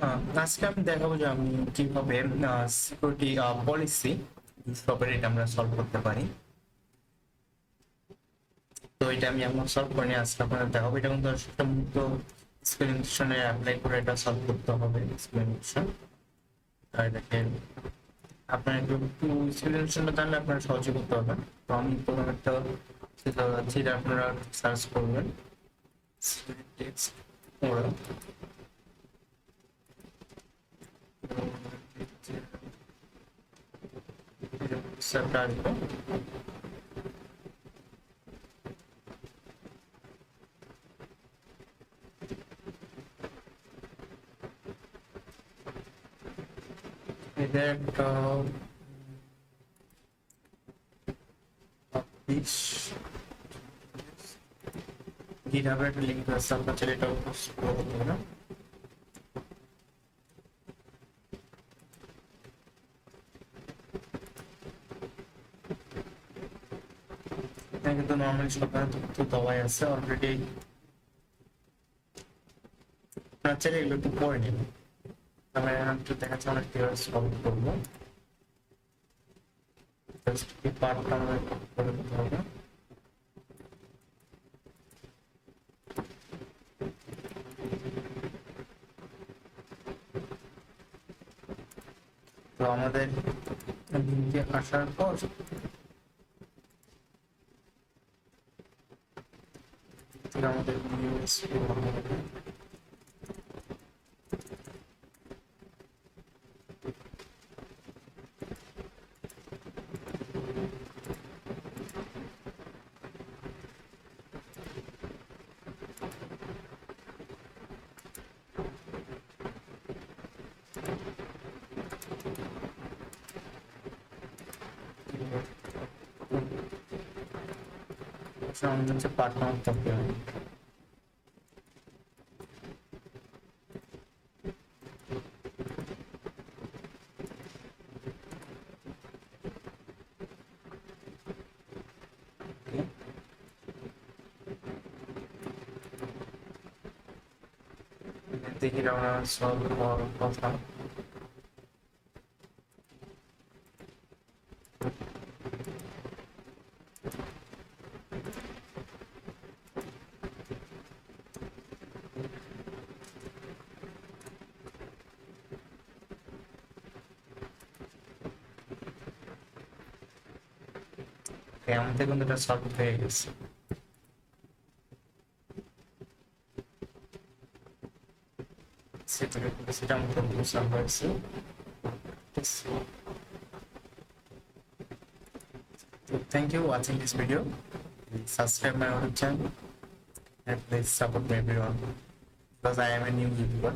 আজকে আমি দেখাবো যে আমি কিভাবে সিকিউরিটি পলিসি সবের এটা আমরা সলভ করতে পারি। তো এটা আমি এখন সলভ করিনি, আজকে আপনাদের দেখাবো। এটা কিন্তু একটা মুক্ত স্ক্রিনশনে অ্যাপ্লাই করে এটা সলভ করতে হবে স্ক্রিনশন। আর এটাকে আপনার একটু স্ক্রিনশনটা জানলে আপনারা সহজে করতে পারবেন। তো আমি প্রথম একটা যেটা আপনারা সার্চ করবেন টেক্সট ওরা সেটা আসবে। এটা একটা গিটহাবের একটা লিঙ্ক আছে, আপনার চাইলে এটাও ফলো করতে পারেন। এখানে কিন্তু নর্মালি সব তথ্য দেওয়াই আছে অলরেডি, আপনার চাইলে এগুলো একটু পড়ে নিন। আমরা একটু দেখাচ্ছি আমরা কিভাবে সলভ করবো। জাস্ট এই পার্টটা আমরা করে দিতে হবে। তো আমাদের লিঙ্কে আসার পর আমাদের আমাদের হচ্ছে পার্টনার থাকতে হবে। দেখি আমরা সলভ হওয়ার কথা। আমাদের কিন্তু এটা সলভ হয়ে গেছে। সেটা আমাদের সলভ হয়েছে। Thank you for watching this video. Please subscribe my YouTube channel and please support me everyone because I am a new YouTuber.